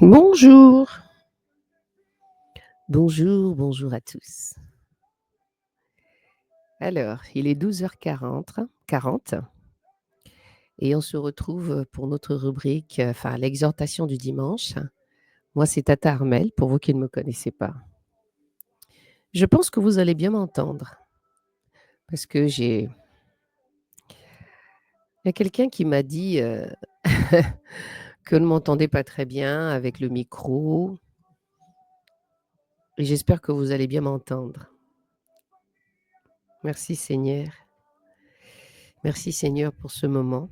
Bonjour, bonjour à tous. Alors, il est 12h40 et on se retrouve pour notre rubrique, enfin l'exhortation du dimanche. Moi, c'est Tata Armel, pour vous qui ne me connaissez pas. Je pense que vous allez bien m'entendre parce que il y a quelqu'un qui m'a dit, que ne m'entendait pas très bien avec le micro et j'espère que vous allez bien m'entendre. Merci Seigneur. Merci Seigneur pour ce moment.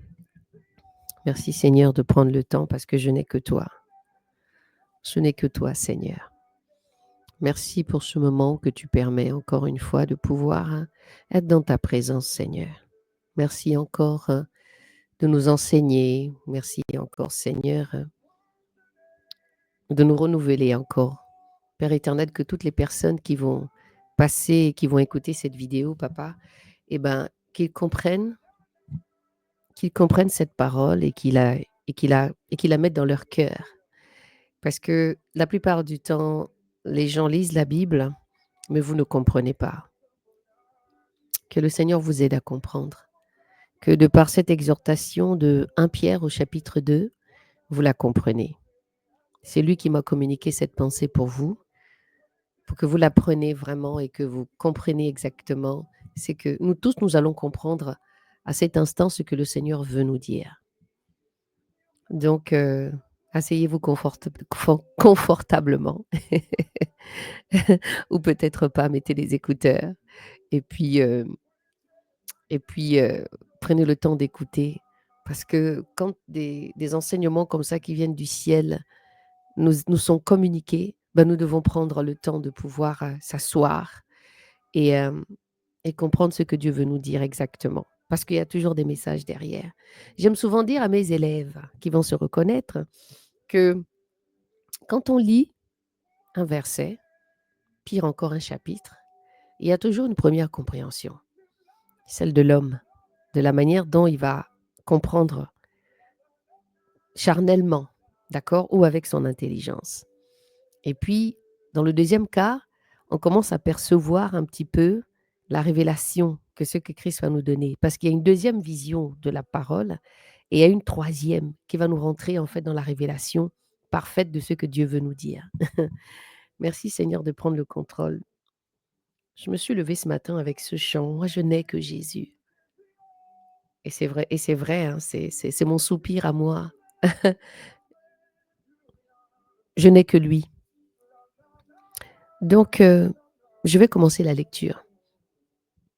Merci Seigneur de prendre le temps parce que je n'ai que toi. Ce n'est que toi, Seigneur. Merci pour ce moment que tu permets encore une fois de pouvoir être dans ta présence, Seigneur. Merci encore de nous enseigner. Merci encore, Seigneur, de nous renouveler encore. Père éternel, que toutes les personnes qui vont passer, qui vont écouter cette vidéo, Papa, eh ben, qu'ils comprennent cette parole et qu'ils la mettent dans leur cœur. Parce que la plupart du temps, les gens lisent la Bible, mais vous ne comprenez pas. Que le Seigneur vous aide à comprendre. Que de par cette exhortation de 1 Pierre au chapitre 2, vous la comprenez. C'est lui qui m'a communiqué cette pensée pour que vous la preniez vraiment et que vous compreniez exactement. C'est que nous tous, nous allons comprendre à cet instant ce que le Seigneur veut nous dire. Donc, asseyez-vous confortablement. Ou peut-être pas, mettez les écouteurs. Et puis, prenez le temps d'écouter parce que quand des enseignements comme ça qui viennent du ciel nous sont communiqués, ben, nous devons prendre le temps de pouvoir, s'asseoir et hem et comprendre ce que Dieu veut nous dire exactement. Parce qu'il y a toujours des messages derrière. J'aime souvent dire à mes élèves qui vont se reconnaître que quand on lit un verset, pire encore un chapitre, il y a toujours une première compréhension, celle de l'homme, de la manière dont il va comprendre charnellement, d'accord? Ou avec son intelligence. Et puis, dans le deuxième cas, on commence à percevoir un petit peu la révélation que ce que Christ va nous donner. Parce qu'il y a une deuxième vision de la parole et il y a une troisième qui va nous rentrer en fait dans la révélation parfaite de ce que Dieu veut nous dire. Merci Seigneur de prendre le contrôle. Je me suis levée ce matin avec ce chant. Moi, je n'ai que Jésus. Et c'est vrai, hein, c'est mon soupir à moi. Je n'ai que lui. Donc, je vais commencer la lecture.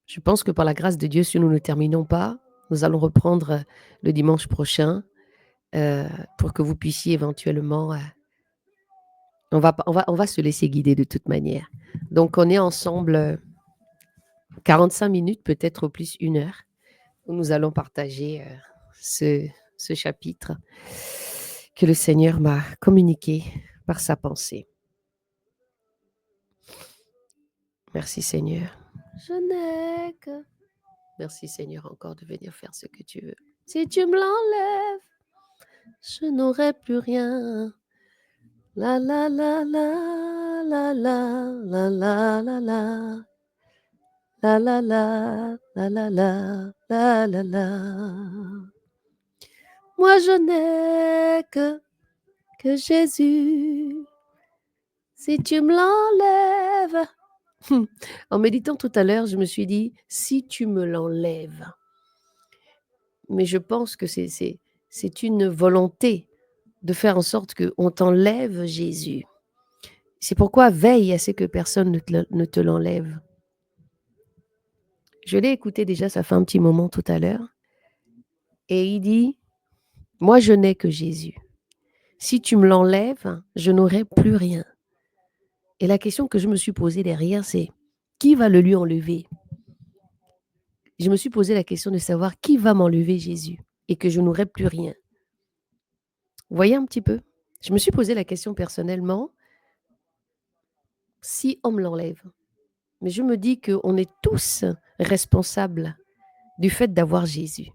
Je pense que par la grâce de Dieu, si nous ne terminons pas, nous allons reprendre le dimanche prochain pour que vous puissiez éventuellement. On va se laisser guider de toute manière. Donc, on est ensemble 45 minutes, peut-être au plus 1 heure, où nous allons partager ce chapitre que le Seigneur m'a communiqué par sa pensée. Merci Seigneur. Je n'ai que... Merci Seigneur encore de venir faire ce que tu veux. Si tu me l'enlèves, je n'aurai plus rien. La la la la la la la la la la. La la la la la la la la la. Moi je n'ai que Jésus. Si tu me l'enlèves. En méditant tout à l'heure, je me suis dit, si tu me l'enlèves. Mais je pense que c'est une volonté de faire en sorte qu'on t'enlève Jésus. C'est pourquoi veille à ce que personne ne te l'enlève. Je l'ai écouté déjà, ça fait un petit moment tout à l'heure. Et il dit, moi je n'ai que Jésus. Si tu me l'enlèves, je n'aurai plus rien. Et la question que je me suis posée derrière, c'est qui va le lui enlever? Je me suis posé la question de savoir qui va m'enlever Jésus et que je n'aurai plus rien. Vous voyez un petit peu? Je me suis posé la question personnellement, si on me l'enlève. Mais je me dis qu'on est tous responsables du fait d'avoir Jésus.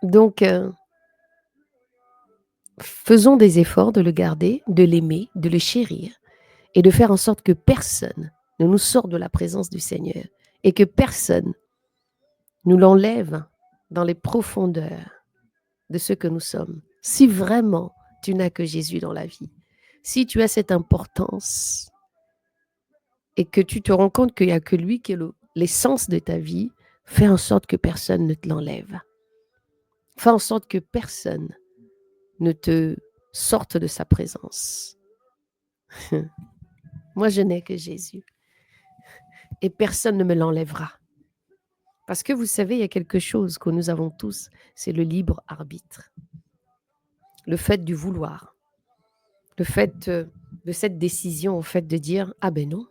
Donc, faisons des efforts de le garder, de l'aimer, de le chérir et de faire en sorte que personne ne nous sorte de la présence du Seigneur et que personne nous l'enlève dans les profondeurs de ce que nous sommes. Si vraiment tu n'as que Jésus dans la vie, si tu as cette importance et que tu te rends compte qu'il n'y a que lui qui est l'essence de ta vie, fais en sorte que personne ne te l'enlève. Fais en sorte que personne ne te sorte de sa présence. Moi, je n'ai que Jésus et personne ne me l'enlèvera. Parce que vous savez, il y a quelque chose que nous avons tous, c'est le libre arbitre. Le fait du vouloir. Le fait de cette décision, au fait de dire « Ah ben non,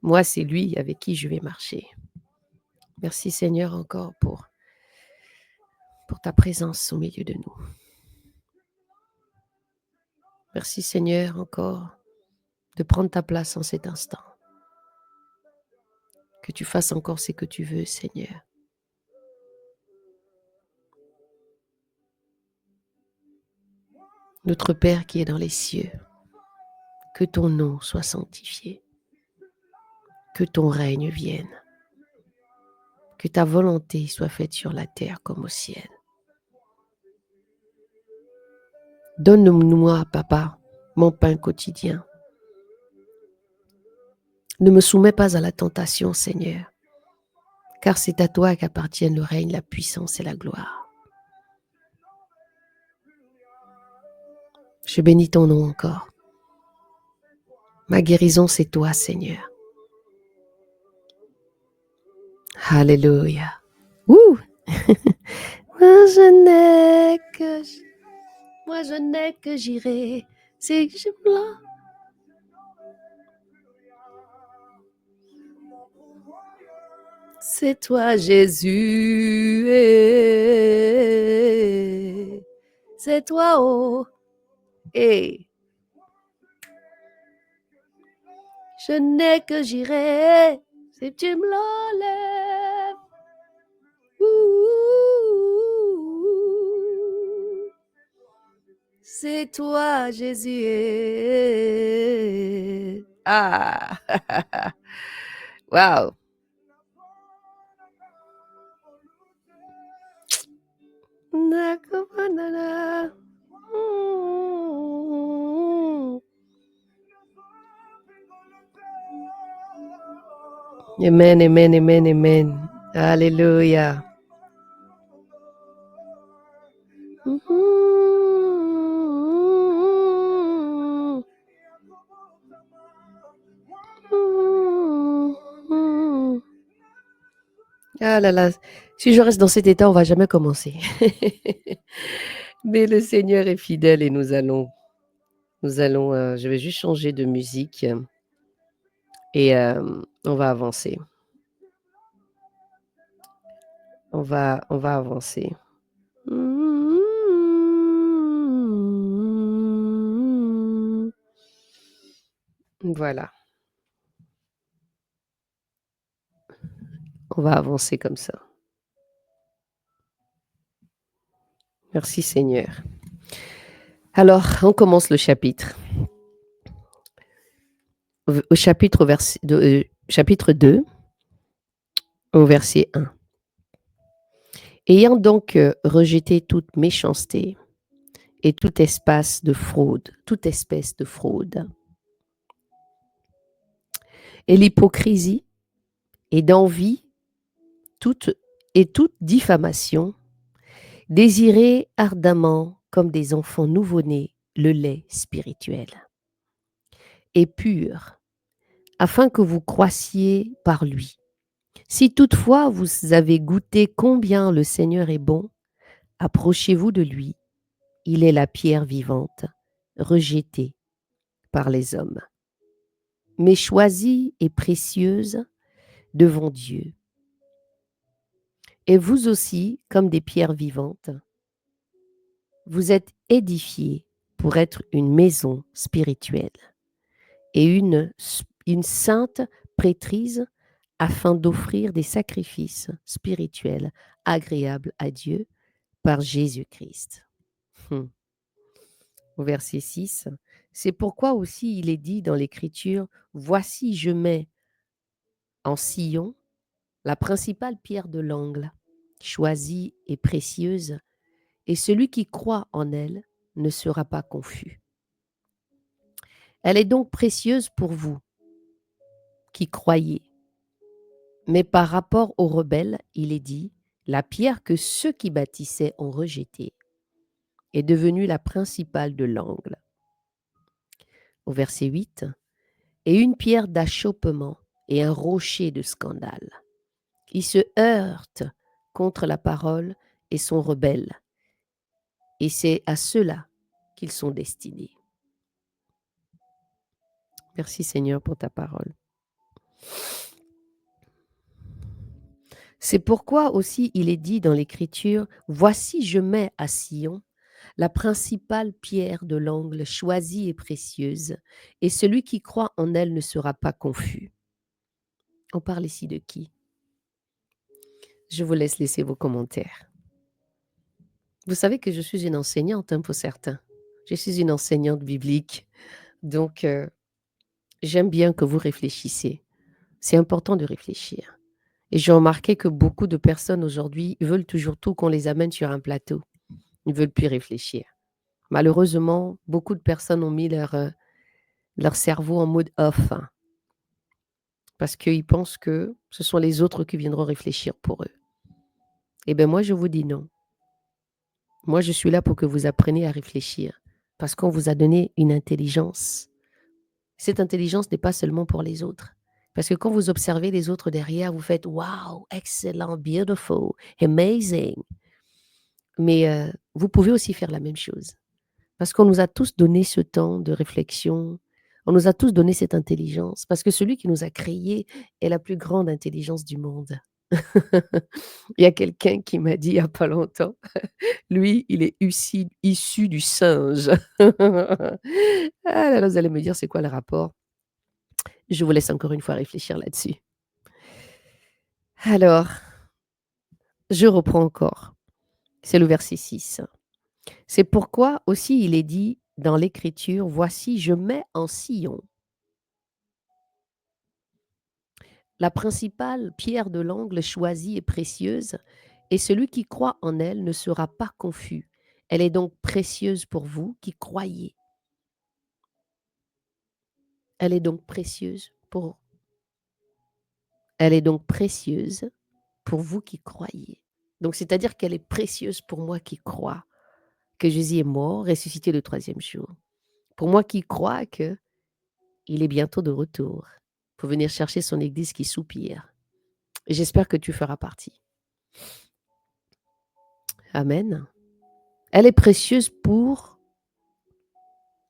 moi c'est lui avec qui je vais marcher ». Merci Seigneur encore pour ta présence au milieu de nous. Merci Seigneur encore de prendre ta place en cet instant. Que tu fasses encore ce que tu veux Seigneur. Notre Père qui est dans les cieux, que ton nom soit sanctifié, que ton règne vienne, que ta volonté soit faite sur la terre comme au ciel. Donne-moi, Papa, mon pain quotidien. Ne me soumets pas à la tentation, Seigneur, car c'est à toi qu'appartiennent le règne, la puissance et la gloire. Je bénis ton nom encore. Ma guérison, c'est toi, Seigneur. Alléluia. Ouh! Moi, je n'ai que j'irai. C'est là. C'est toi, Jésus. C'est toi, oh. Et je n'ai que j'irai. Si tu me l'enlèves. C'est toi, Jésus. Ah! Wow! Amen, amen, amen, amen. Alléluia. Ah là là, si je reste dans cet état, on va jamais commencer. Mais le Seigneur est fidèle et nous allons, je vais juste changer de musique et on va avancer. On va avancer. Voilà. On va avancer comme ça. Merci Seigneur. Alors, on commence le chapitre. Au chapitre 2, au verset 1. Ayant donc rejeté toute méchanceté et toute espèce de fraude, et l'hypocrisie et d'envie, toute diffamation, désirez ardemment comme des enfants nouveau-nés le lait spirituel et pur, afin que vous croissiez par lui. Si toutefois vous avez goûté combien le Seigneur est bon, approchez-vous de lui. Il est la pierre vivante, rejetée par les hommes, mais choisie et précieuse devant Dieu. Et vous aussi, comme des pierres vivantes, vous êtes édifiés pour être une maison spirituelle et une sainte prêtrise afin d'offrir des sacrifices spirituels agréables à Dieu par Jésus-Christ. au verset 6. C'est pourquoi aussi il est dit dans l'Écriture, voici je mets en Sion la principale pierre de l'angle, choisie et précieuse, et celui qui croit en elle ne sera pas confus. Elle est donc précieuse pour vous qui croyez. Mais par rapport aux rebelles, il est dit, la pierre que ceux qui bâtissaient ont rejetée est devenue la principale de l'angle. Au verset 8, et une pierre d'achoppement et un rocher de scandale. Ils se heurtent contre la parole et sont rebelles. Et c'est à ceux-là qu'ils sont destinés. Merci Seigneur pour ta parole. C'est pourquoi aussi il est dit dans l'Écriture, voici je mets à Sion la principale pierre de l'angle choisie et précieuse, et celui qui croit en elle ne sera pas confus. On parle ici de qui? Je vous laisse laisser vos commentaires. Vous savez que je suis une enseignante, pour certains. Je suis une enseignante biblique. Donc, j'aime bien que vous réfléchissiez. C'est important de réfléchir. Et j'ai remarqué que beaucoup de personnes aujourd'hui veulent toujours tout qu'on les amène sur un plateau. Ils ne veulent plus réfléchir. Malheureusement, beaucoup de personnes ont mis leur cerveau en mode off, hein, parce qu'ils pensent que ce sont les autres qui viendront réfléchir pour eux. Eh bien, moi, je vous dis non. Moi, je suis là pour que vous appreniez à réfléchir, parce qu'on vous a donné une intelligence. Cette intelligence n'est pas seulement pour les autres. Parce que quand vous observez les autres derrière, vous faites wow, excellent, beautiful, amazing. Mais vous pouvez aussi faire la même chose. Parce qu'on nous a tous donné ce temps de réflexion. On nous a tous donné cette intelligence. Parce que celui qui nous a créés est la plus grande intelligence du monde. Il y a quelqu'un qui m'a dit il n'y a pas longtemps, lui, il est issu du singe. Ah là là, vous allez me dire, c'est quoi le rapport? Je vous laisse encore une fois réfléchir là-dessus. Alors, je reprends encore. C'est le verset 6. C'est pourquoi aussi il est dit dans l'Écriture, voici, je mets en Sion la principale pierre de l'angle choisie et précieuse, et celui qui croit en elle ne sera pas confus. Elle est donc précieuse pour vous qui croyez. Elle est donc précieuse pour Elle est donc précieuse pour vous qui croyez. Donc, c'est-à-dire qu'elle est précieuse pour moi qui crois que Jésus est mort, ressuscité le troisième jour. Pour moi qui crois qu'il est bientôt de retour pour venir chercher son église qui soupire. Et j'espère que tu feras partie. Amen. Elle est précieuse pour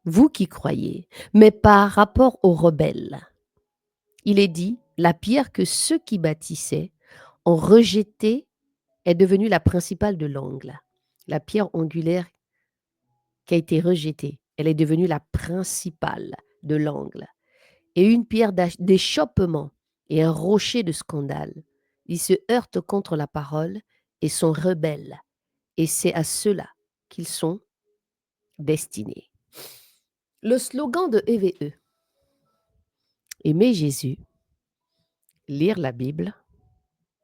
vous qui croyez. Mais par rapport aux rebelles, il est dit, la pierre que ceux qui bâtissaient ont rejetée est devenue la principale de l'angle. La pierre angulaire qui a été rejetée, elle est devenue la principale de l'angle. Et une pierre d'échoppement et un rocher de scandale. Ils se heurtent contre la parole et sont rebelles. Et c'est à ceux-là qu'ils sont destinés. Le slogan de EVE, aimer Jésus, lire la Bible,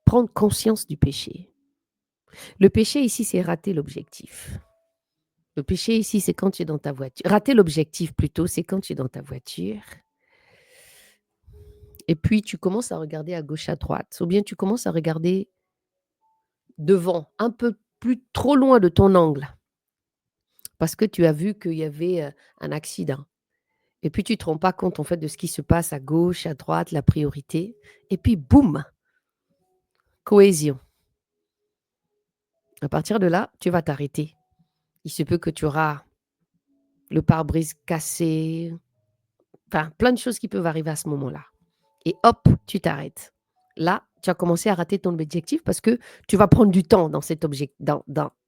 prendre conscience du péché. Le péché ici, c'est rater l'objectif. Le péché ici, c'est quand tu es dans ta voiture. Rater l'objectif plutôt, c'est quand tu es dans ta voiture. Et puis, tu commences à regarder à gauche, à droite. Ou bien tu commences à regarder devant, un peu plus trop loin de ton angle. Parce que tu as vu qu'il y avait un accident. Et puis, tu ne te rends pas compte en fait de ce qui se passe à gauche, à droite, la priorité. Et puis, boum, cohésion. À partir de là, tu vas t'arrêter. Il se peut que tu auras le pare-brise cassé, enfin, plein de choses qui peuvent arriver à ce moment-là. Et hop, tu t'arrêtes. Là, tu as commencé à rater ton objectif parce que tu vas prendre du temps dans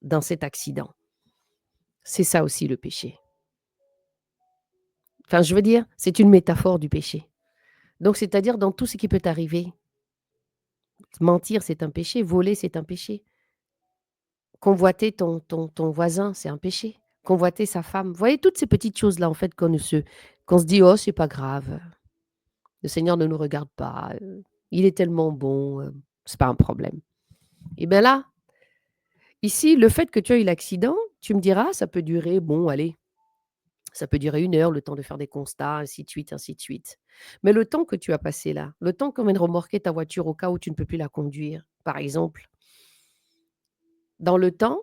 dans cet accident. C'est ça aussi le péché. Enfin, je veux dire, c'est une métaphore du péché. Donc, c'est-à-dire dans tout ce qui peut t'arriver. Mentir, c'est un péché. Voler, c'est un péché. Convoiter ton voisin, c'est un péché. convoiter sa femme. Vous voyez toutes ces petites choses-là, en fait, qu'on se dit, oh, c'est pas grave, le Seigneur ne nous regarde pas, il est tellement bon, c'est pas un problème. Et bien là, ici, le fait que tu as eu l'accident, tu me diras, ça peut durer, bon, allez, ça peut durer 1 heure, le temps de faire des constats, ainsi de suite, ainsi de suite. Mais le temps que tu as passé là, le temps qu'on vienne remorquer ta voiture au cas où tu ne peux plus la conduire, par exemple, dans le temps,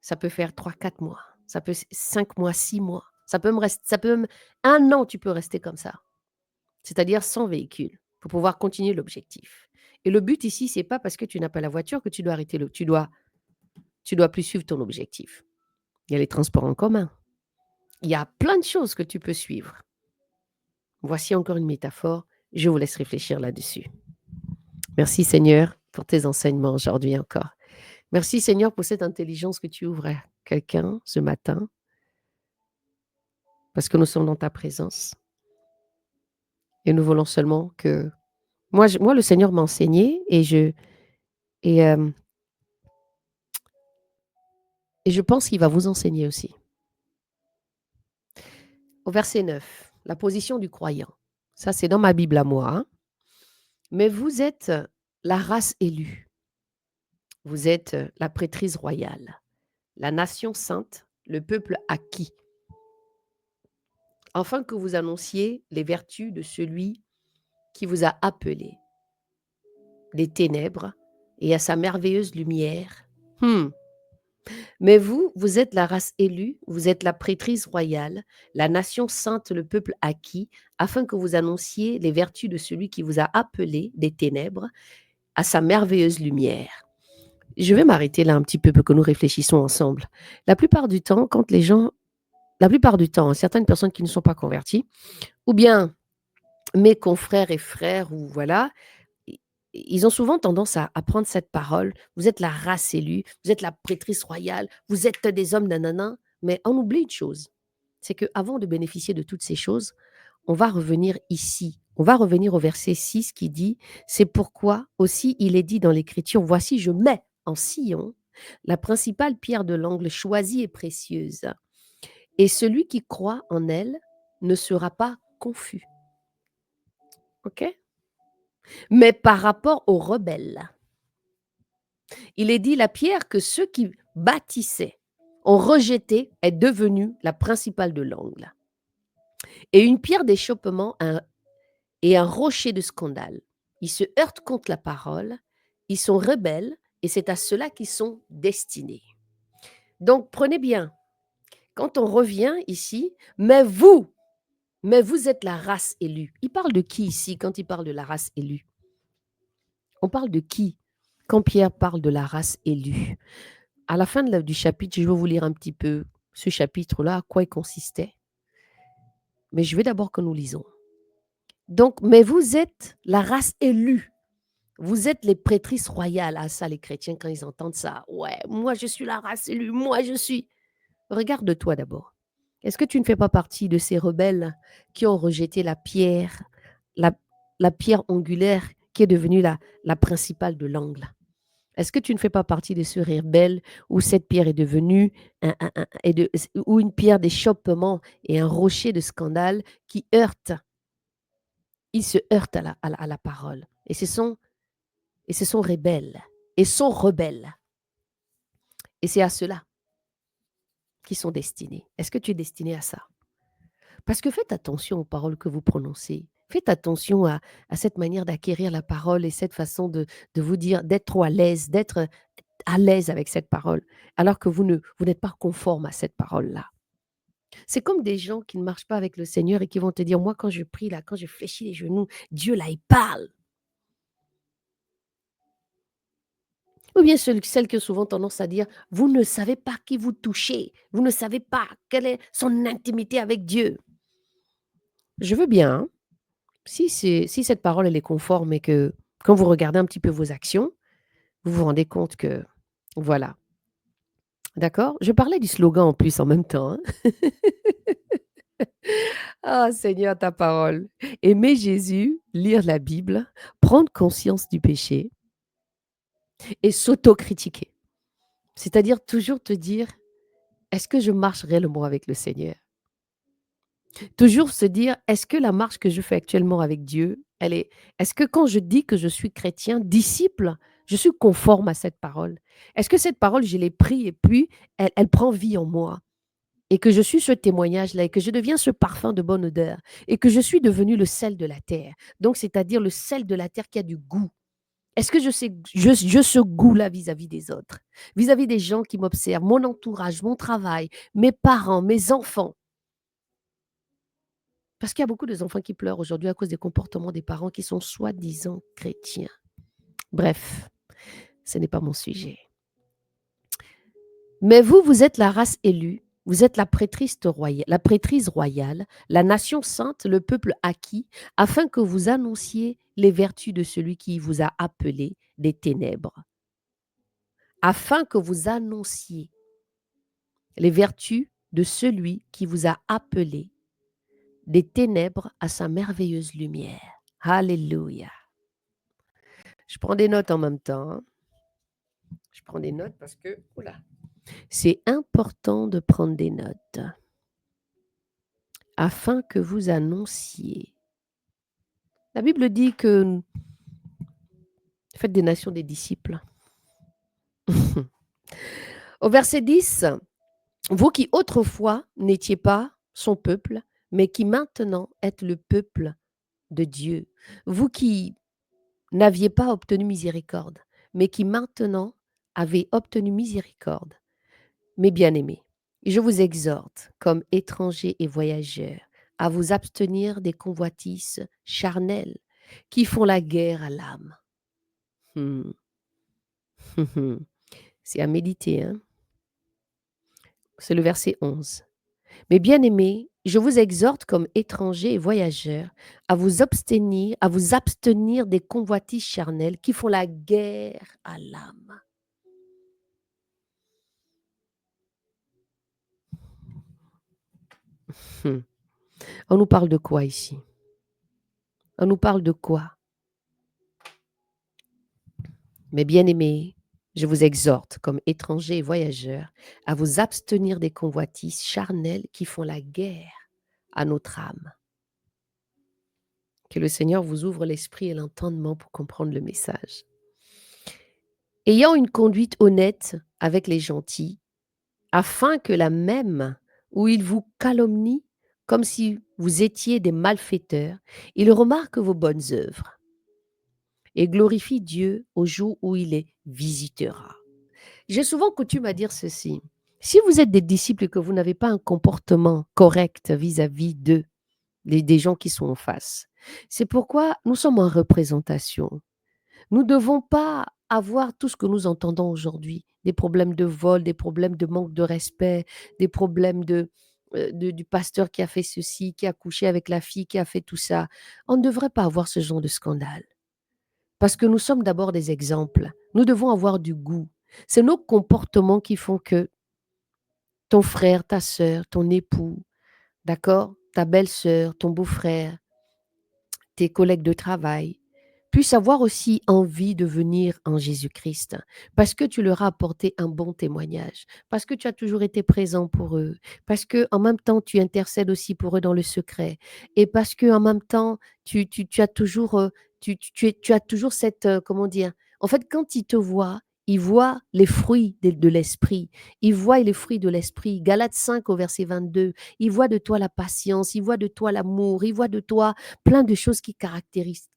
ça peut faire 3, 4 mois, ça peut 5 mois, 6 mois, ça peut même 1 an, tu peux rester comme ça, c'est-à-dire sans véhicule, pour pouvoir continuer l'objectif. Et le but ici, c'est pas parce que tu n'as pas la voiture que tu dois arrêter tu dois plus suivre ton objectif. Il y a les transports en commun. Il y a plein de choses que tu peux suivre. Voici encore une métaphore. Je vous laisse réfléchir là-dessus. Merci Seigneur pour tes enseignements aujourd'hui encore. Merci Seigneur pour cette intelligence que tu ouvres à quelqu'un ce matin, parce que nous sommes dans ta présence. Et nous voulons seulement que... Moi le Seigneur m'a enseigné et, euh, et je pense qu'il va vous enseigner aussi. Au verset 9, la position du croyant. Ça, c'est dans ma Bible à moi. Hein. Mais vous êtes la race élue. Vous êtes la prêtrise royale, la nation sainte, le peuple acquis, afin que vous annonciez les vertus de celui qui vous a appelé des ténèbres et à sa merveilleuse lumière. Mais vous êtes la race élue, vous êtes la prêtrise royale, la nation sainte, le peuple acquis, afin que vous annonciez les vertus de celui qui vous a appelé des ténèbres à sa merveilleuse lumière. Je vais m'arrêter là un petit peu pour que nous réfléchissons ensemble. La plupart du temps, certaines personnes qui ne sont pas converties, ou bien mes confrères et frères, ou voilà, ils ont souvent tendance à prendre cette parole. Vous êtes la race élue, vous êtes la prêtrise royale, vous êtes des hommes, nanana. Mais on oublie une chose, c'est qu'avant de bénéficier de toutes ces choses, on va revenir ici. On va revenir au verset 6 qui dit, c'est pourquoi aussi il est dit dans l'Écriture, voici je mets en Sion la principale pierre de l'angle choisie et précieuse. Et celui qui croit en elle ne sera pas confus. OK? Mais par rapport aux rebelles, il est dit la pierre que ceux qui bâtissaient ont rejetée est devenue la principale de l'angle. Et une pierre d'achoppement et un rocher de scandale. Ils se heurtent contre la parole, ils sont rebelles et c'est à cela qu'ils sont destinés. Donc prenez bien, quand on revient ici, mais vous êtes la race élue. Il parle de qui ici quand il parle de la race élue? On parle de qui quand Pierre parle de la race élue? À la fin du chapitre, je vais vous lire un petit peu ce chapitre-là, à quoi il consistait. Mais je vais d'abord que nous lisons. Donc, mais vous êtes la race élue. Vous êtes les prêtrices royales. Ah ça, les chrétiens, quand ils entendent ça, ouais, moi je suis la race élue, moi je suis... Regarde-toi d'abord. Est-ce que tu ne fais pas partie de ces rebelles qui ont rejeté la pierre, la pierre angulaire qui est devenue la principale de l'angle? Est-ce que tu ne fais pas partie de ce rebelle où cette pierre est devenue ou une pierre d'achoppement et un rocher de scandale qui heurte? Ils se heurtent à la parole. Et ce sont rebelles. Et sont rebelles. Et c'est à cela qu'ils sont destinés. Est-ce que tu es destiné à ça? Parce que faites attention aux paroles que vous prononcez. Faites attention à cette manière d'acquérir la parole et cette façon de vous dire, d'être trop à l'aise, d'être à l'aise avec cette parole, alors que vous n'êtes pas conforme à cette parole-là. C'est comme des gens qui ne marchent pas avec le Seigneur et qui vont te dire, moi, quand je prie, là, quand je fléchis les genoux, Dieu, là, il parle. Ou bien celles qui ont souvent tendance à dire, vous ne savez pas qui vous touchez, vous ne savez pas quelle est son intimité avec Dieu. Je veux bien, hein, si cette parole, elle est conforme et que quand vous regardez un petit peu vos actions, vous vous rendez compte que, voilà. D'accord? Je parlais du slogan en plus en même temps. Hein. Ah Seigneur, ta parole. Aimer Jésus, lire la Bible, prendre conscience du péché et s'autocritiquer. C'est-à-dire toujours te dire, est-ce que je marche réellement avec le Seigneur? Toujours se dire, est-ce que la marche que je fais actuellement avec Dieu, est-ce que quand je dis que je suis chrétien, disciple, je suis conforme à cette parole? Est-ce que cette parole, je l'ai prise et puis elle prend vie en moi? Et que je suis ce témoignage-là et que je deviens ce parfum de bonne odeur et que je suis devenu le sel de la terre. Donc, c'est-à-dire le sel de la terre qui a du goût. Est-ce que je ce goût-là vis-à-vis des autres, vis-à-vis des gens qui m'observent, mon entourage, mon travail, mes parents, mes enfants? Parce qu'il y a beaucoup d'enfants qui pleurent aujourd'hui à cause des comportements des parents qui sont soi-disant chrétiens. Bref, ce n'est pas mon sujet. Mais vous, vous êtes la race élue, vous êtes la prêtrise royale, la nation sainte, le peuple acquis, afin que vous annonciez les vertus de celui qui vous a appelé des ténèbres. Afin que vous annonciez les vertus de celui qui vous a appelé des ténèbres à sa merveilleuse lumière. Alléluia. Je prends des notes en même temps, hein. Je prends des notes parce que, oula, c'est important de prendre des notes afin que vous annonciez. La Bible dit que faites des nations des disciples. Au verset 10, vous qui autrefois n'étiez pas son peuple, mais qui maintenant êtes le peuple de Dieu. Vous qui n'aviez pas obtenu miséricorde, mais qui maintenant avez obtenu miséricorde. Mes bien-aimés, je vous exhorte, comme étrangers et voyageurs, à vous abstenir des convoitises charnelles qui font la guerre à l'âme. C'est à méditer, hein? C'est le verset 11. Mes bien-aimés, je vous exhorte comme étrangers et voyageurs à vous abstenir des convoitises charnelles qui font la guerre à l'âme. On nous parle de quoi ici? On nous parle de quoi? Mes bien-aimés, je vous exhorte, comme étrangers et voyageurs, à vous abstenir des convoitises charnelles qui font la guerre à notre âme. Que le Seigneur vous ouvre l'esprit et l'entendement pour comprendre le message. Ayant une conduite honnête avec les gentils, afin que la même où ils vous calomnient, comme si vous étiez des malfaiteurs, ils remarquent vos bonnes œuvres et glorifient Dieu au jour où il les visitera. J'ai souvent coutume à dire ceci. Si vous êtes des disciples et que vous n'avez pas un comportement correct vis-à-vis d'eux, des gens qui sont en face, c'est pourquoi nous sommes en représentation. Nous ne devons pas avoir tout ce que nous entendons aujourd'hui, des problèmes de vol, des problèmes de manque de respect, des problèmes du pasteur qui a fait ceci, qui a couché avec la fille, qui a fait tout ça. On ne devrait pas avoir ce genre de scandale. Parce que nous sommes d'abord des exemples. Nous devons avoir du goût. C'est nos comportements qui font que ton frère, ta sœur, ton époux, d'accord, ta belle-sœur, ton beau-frère, tes collègues de travail, puissent avoir aussi envie de venir en Jésus-Christ, parce que tu leur as apporté un bon témoignage, parce que tu as toujours été présent pour eux, parce que en même temps tu intercèdes aussi pour eux dans le secret, et parce que en même temps tu as toujours tu as toujours cette comment dire, en fait quand ils te voient, ils voient les fruits de l'esprit. Ils voient les fruits de l'esprit. Galates 5 au verset 22. Ils voient de toi la patience, ils voient de toi l'amour, ils voient de toi plein de choses qui caractérisent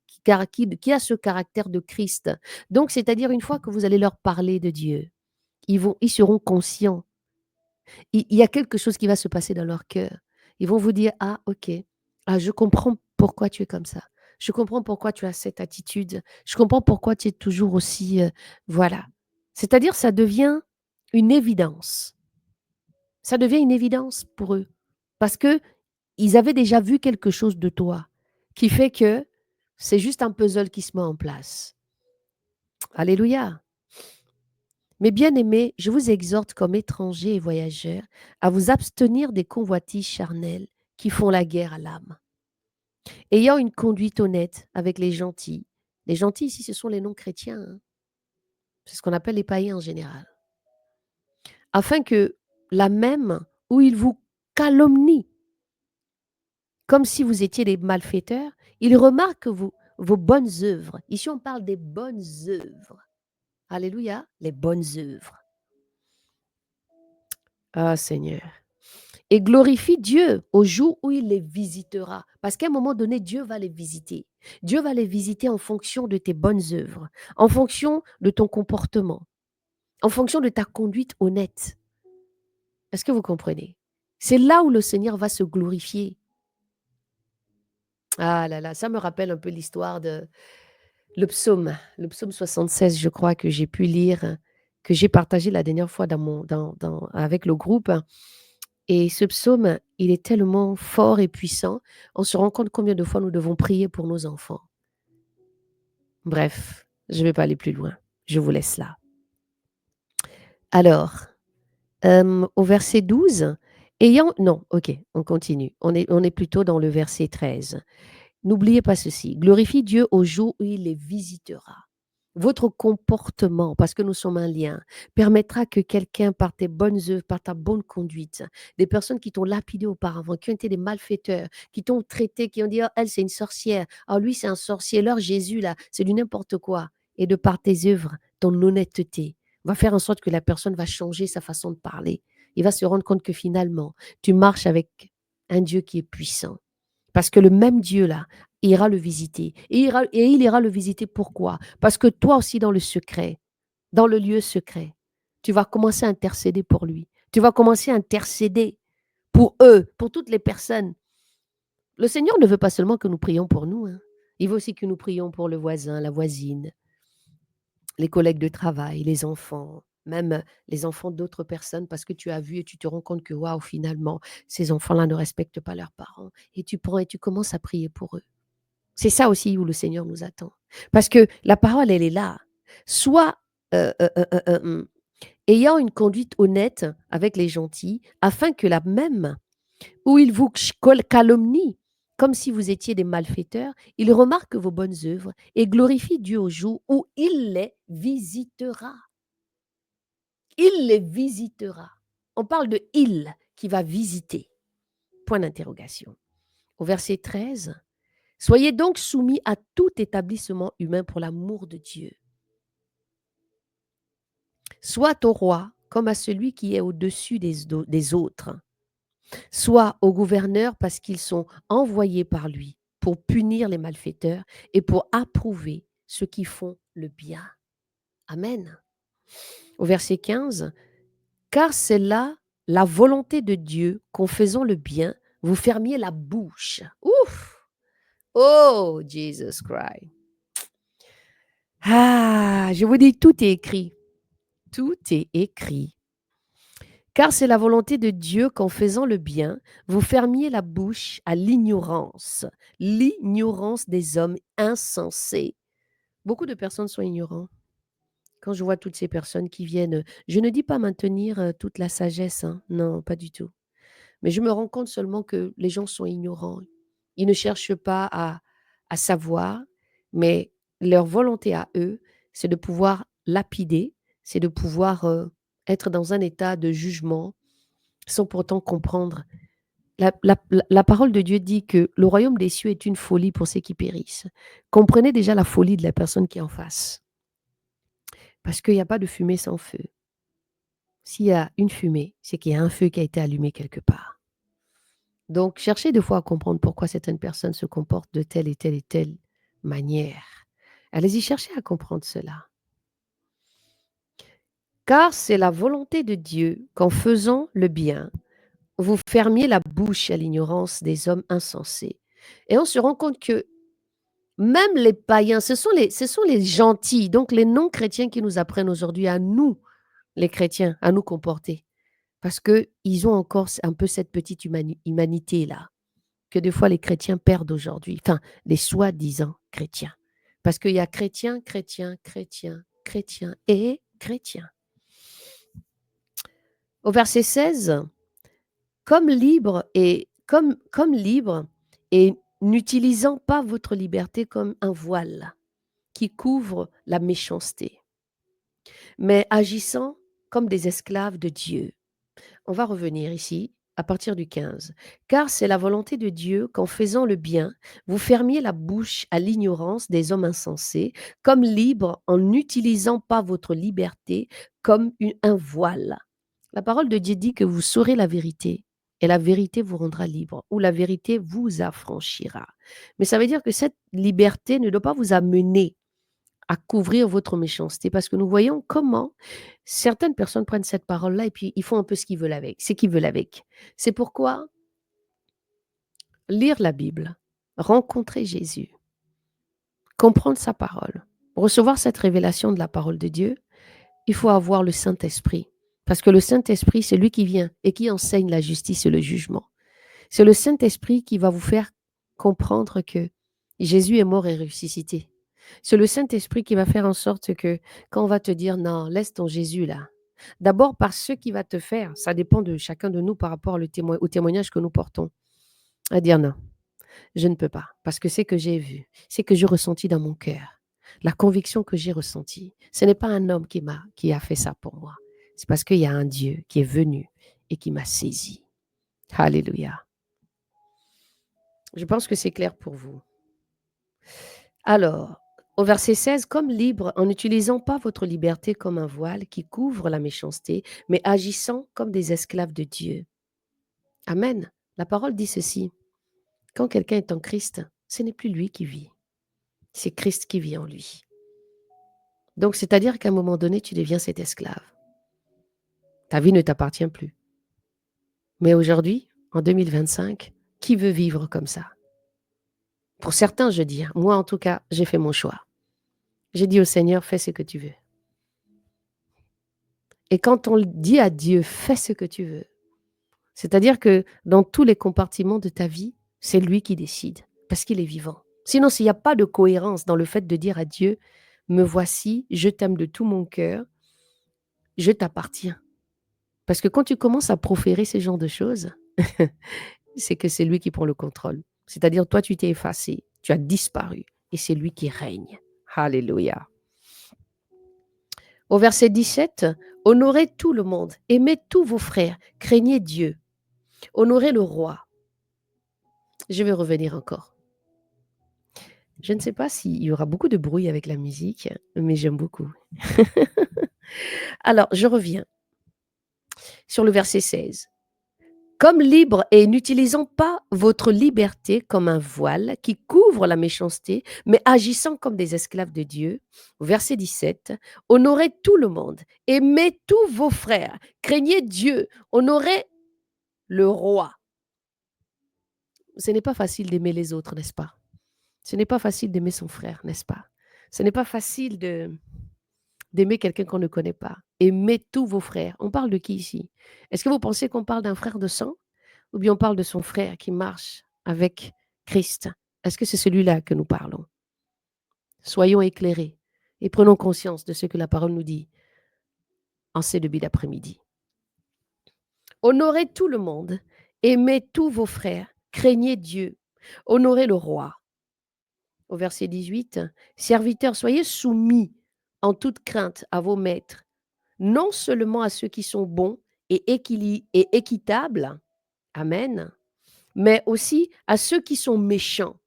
qui a ce caractère de Christ. Donc, c'est-à-dire une fois que vous allez leur parler de Dieu, ils seront conscients. Il y a quelque chose qui va se passer dans leur cœur. Ils vont vous dire, ah, ok, ah, je comprends pourquoi tu es comme ça. Je comprends pourquoi tu as cette attitude. Je comprends pourquoi tu es toujours aussi, voilà. C'est-à-dire, ça devient une évidence. Ça devient une évidence pour eux. Parce que ils avaient déjà vu quelque chose de toi qui fait que c'est juste un puzzle qui se met en place. Alléluia. Mes bien-aimés, je vous exhorte comme étrangers et voyageurs à vous abstenir des convoitises charnelles qui font la guerre à l'âme. Ayant une conduite honnête avec les gentils. Les gentils ici, ce sont les non-chrétiens, hein. C'est ce qu'on appelle les païens en général. Afin que la même où il vous calomnie, comme si vous étiez des malfaiteurs. Il remarque vos bonnes œuvres. Ici, on parle des bonnes œuvres. Alléluia, les bonnes œuvres. Ah Seigneur. Et glorifie Dieu au jour où il les visitera. Parce qu'à un moment donné, Dieu va les visiter. Dieu va les visiter en fonction de tes bonnes œuvres, en fonction de ton comportement, en fonction de ta conduite honnête. Est-ce que vous comprenez? C'est là où le Seigneur va se glorifier. Ah là là, ça me rappelle un peu l'histoire de le psaume 76, je crois, que j'ai pu lire, que j'ai partagé la dernière fois avec le groupe. Et ce psaume, il est tellement fort et puissant. On se rend compte combien de fois nous devons prier pour nos enfants. Bref, je ne vais pas aller plus loin. Je vous laisse là. Alors, au verset 12, non, ok, on continue. On est plutôt dans le verset 13. N'oubliez pas ceci, glorifie Dieu au jour où il les visitera. Votre comportement, parce que nous sommes un lien, permettra que quelqu'un, par tes bonnes œuvres, par ta bonne conduite, des personnes qui t'ont lapidé auparavant, qui ont été des malfaiteurs, qui t'ont traité, qui ont dit, oh, elle, c'est une sorcière, oh, lui, c'est un sorcier, leur Jésus, là, c'est du n'importe quoi. Et de par tes œuvres, ton honnêteté va faire en sorte que la personne va changer sa façon de parler. Il va se rendre compte que finalement, tu marches avec un Dieu qui est puissant. Parce que le même Dieu là ira le visiter. Et il ira le visiter pourquoi? Parce que toi aussi dans le secret, dans le lieu secret, tu vas commencer à intercéder pour lui. Tu vas commencer à intercéder pour eux, pour toutes les personnes. Le Seigneur ne veut pas seulement que nous prions pour nous, hein. Il veut aussi que nous prions pour le voisin, la voisine, les collègues de travail, les enfants, même les enfants d'autres personnes, parce que tu as vu et tu te rends compte que, waouh, finalement, ces enfants-là ne respectent pas leurs parents. Et tu prends et tu commences à prier pour eux. C'est ça aussi où le Seigneur nous attend. Parce que la parole, elle est là. Soit ayant une conduite honnête avec les gentils, afin que la même, où il vous calomnie, comme si vous étiez des malfaiteurs, il remarque vos bonnes œuvres et glorifie Dieu au jour où il les visitera. Il les visitera. On parle de il qui va visiter. Point d'interrogation. Au verset 13, soyez donc soumis à tout établissement humain pour l'amour de Dieu. Soit au roi comme à celui qui est au-dessus des autres, soit aux gouverneurs parce qu'ils sont envoyés par lui pour punir les malfaiteurs et pour approuver ceux qui font le bien. Amen. Au verset 15, car c'est là la volonté de Dieu qu'en faisant le bien, vous fermiez la bouche. Ouf! Oh, Jesus Christ. Ah, je vous dis, tout est écrit. Tout est écrit. Car c'est la volonté de Dieu qu'en faisant le bien, vous fermiez la bouche à l'ignorance des hommes insensés. Beaucoup de personnes sont ignorants. Quand je vois toutes ces personnes qui viennent, je ne dis pas maintenir toute la sagesse, hein, non, pas du tout. Mais je me rends compte seulement que les gens sont ignorants. Ils ne cherchent pas à savoir, mais leur volonté à eux, c'est de pouvoir lapider, c'est de pouvoir être dans un état de jugement sans pourtant comprendre. La parole de Dieu dit que le royaume des cieux est une folie pour ceux qui périssent. Comprenez déjà la folie de la personne qui est en face. Parce qu'il n'y a pas de fumée sans feu. S'il y a une fumée, c'est qu'il y a un feu qui a été allumé quelque part. Donc, cherchez des fois à comprendre pourquoi certaines personnes se comportent de telle et telle et telle manière. Allez-y, cherchez à comprendre cela. Car c'est la volonté de Dieu qu'en faisant le bien, vous fermiez la bouche à l'ignorance des hommes insensés. Et on se rend compte que même les païens, ce sont les gentils, donc les non-chrétiens qui nous apprennent aujourd'hui à nous, les chrétiens, à nous comporter. Parce qu'ils ont encore un peu cette petite humanité-là, que des fois les chrétiens perdent aujourd'hui, enfin, les soi-disant chrétiens. Parce qu'il y a chrétiens, chrétiens, chrétiens, chrétiens et chrétiens. Au verset 16, comme libre et n'utilisant pas votre liberté comme un voile qui couvre la méchanceté, mais agissant comme des esclaves de Dieu, On va revenir ici à partir du 15. Car c'est la volonté de Dieu qu'en faisant le bien, vous fermiez la bouche à l'ignorance des hommes insensés, comme libres en n'utilisant pas votre liberté comme un voile. La parole de Dieu dit que vous saurez la vérité et la vérité vous rendra libre ou la vérité vous affranchira. Mais ça veut dire que cette liberté ne doit pas vous amener à couvrir votre méchanceté parce que nous voyons comment certaines personnes prennent cette parole-là et puis ils font un peu ce qu'ils veulent avec, ce qu'ils veulent avec. C'est pourquoi lire la Bible, rencontrer Jésus, comprendre sa parole, recevoir cette révélation de la parole de Dieu, il faut avoir le Saint-Esprit. Parce que le Saint-Esprit, c'est lui qui vient et qui enseigne la justice et le jugement. C'est le Saint-Esprit qui va vous faire comprendre que Jésus est mort et ressuscité. C'est le Saint-Esprit qui va faire en sorte que quand on va te dire non, laisse ton Jésus là. D'abord par ce qu'il va te faire, ça dépend de chacun de nous par rapport au témoignage que nous portons. À dire non, je ne peux pas parce que c'est que j'ai vu, c'est que j'ai ressenti dans mon cœur. La conviction que j'ai ressentie, ce n'est pas un homme qui a fait ça pour moi. C'est parce qu'il y a un Dieu qui est venu et qui m'a saisi. Alléluia. Je pense que c'est clair pour vous. Alors, au verset 16, comme libre en n'utilisant pas votre liberté comme un voile qui couvre la méchanceté, mais agissant comme des esclaves de Dieu. Amen. La parole dit ceci. Quand quelqu'un est en Christ, ce n'est plus lui qui vit. C'est Christ qui vit en lui. Donc, c'est-à-dire qu'à un moment donné, tu deviens cet esclave. Ta vie ne t'appartient plus. Mais aujourd'hui, en 2025, qui veut vivre comme ça? Pour certains, je dis, moi en tout cas, j'ai fait mon choix. J'ai dit au Seigneur, fais ce que tu veux. Et quand on dit à Dieu, fais ce que tu veux, c'est-à-dire que dans tous les compartiments de ta vie, c'est lui qui décide, parce qu'il est vivant. Sinon, s'il n'y a pas de cohérence dans le fait de dire à Dieu, me voici, je t'aime de tout mon cœur, je t'appartiens. Parce que quand tu commences à proférer ce genre de choses, c'est que c'est lui qui prend le contrôle. C'est-à-dire, toi, tu t'es effacé, tu as disparu, et c'est lui qui règne. Alléluia. Au verset 17, honorez tout le monde, aimez tous vos frères, craignez Dieu, honorez le roi. Je vais revenir encore. Je ne sais pas s'il y aura beaucoup de bruit avec la musique, mais j'aime beaucoup. Alors, je reviens sur le verset 16. Comme libre et n'utilisant pas votre liberté comme un voile qui couvre la méchanceté, mais agissant comme des esclaves de Dieu. Verset 17. Honorez tout le monde, aimez tous vos frères, craignez Dieu, honorez le roi. Ce n'est pas facile d'aimer les autres, n'est-ce pas? Ce n'est pas facile d'aimer son frère, n'est-ce pas? Ce n'est pas facile d'aimer quelqu'un qu'on ne connaît pas. Aimez tous vos frères. On parle de qui ici? Est-ce que vous pensez qu'on parle d'un frère de sang ou bien on parle de son frère qui marche avec Christ? Est-ce que c'est celui-là que nous parlons? Soyons éclairés et prenons conscience de ce que la parole nous dit en ce début d'après-midi. Honorez tout le monde, aimez tous vos frères, craignez Dieu, honorez le roi. Au verset 18, serviteurs, soyez soumis en toute crainte à vos maîtres, non seulement à ceux qui sont bons et équitables, amen, mais aussi à ceux qui sont méchants,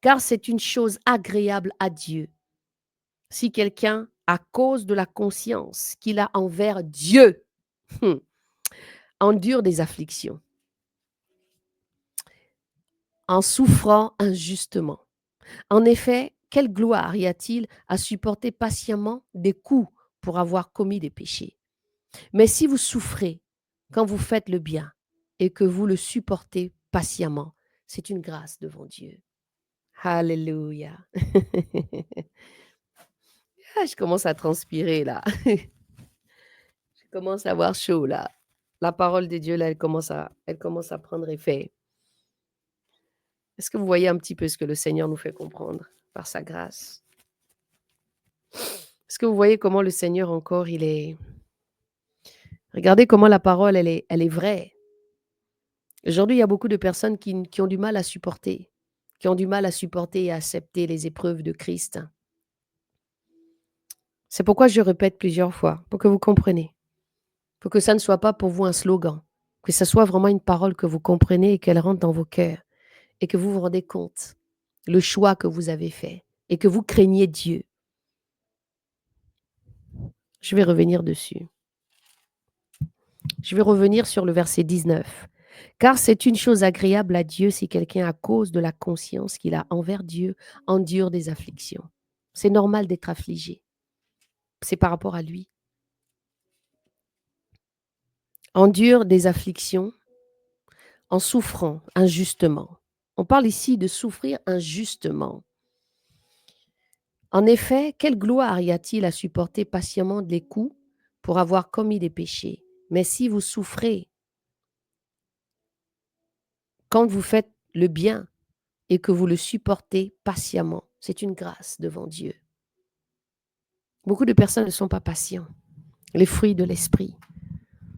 car c'est une chose agréable à Dieu. Si quelqu'un, à cause de la conscience qu'il a envers Dieu, endure des afflictions, en souffrant injustement. En effet, quelle gloire y a-t-il à supporter patiemment des coups pour avoir commis des péchés? Mais si vous souffrez quand vous faites le bien et que vous le supportez patiemment, c'est une grâce devant Dieu. Alléluia. Ah, je commence à transpirer là. Je commence à avoir chaud là. La parole de Dieu là, elle commence à prendre effet. Est-ce que vous voyez un petit peu ce que le Seigneur nous fait comprendre par sa grâce? Est-ce que vous voyez comment le Seigneur encore, il est... Regardez comment la parole, elle est vraie. Aujourd'hui, il y a beaucoup de personnes qui ont du mal à supporter, qui ont du mal à supporter et à accepter les épreuves de Christ. C'est pourquoi je répète plusieurs fois, pour que vous compreniez, pour que ça ne soit pas pour vous un slogan, Que ce soit vraiment une parole que vous comprenez et qu'elle rentre dans vos cœurs et que vous vous rendez compte le choix que vous avez fait et que vous craignez Dieu. Je vais revenir dessus. Je vais revenir sur le verset 19. Car c'est une chose agréable à Dieu si quelqu'un, à cause de la conscience qu'il a envers Dieu, endure des afflictions. C'est normal d'être affligé. C'est par rapport à lui. Endure des afflictions en souffrant injustement. On parle ici de souffrir injustement. En effet, quelle gloire y a-t-il à supporter patiemment les coups pour avoir commis des péchés? Mais si vous souffrez quand vous faites le bien et que vous le supportez patiemment, c'est une grâce devant Dieu. Beaucoup de personnes ne sont pas patients. Les fruits de l'esprit.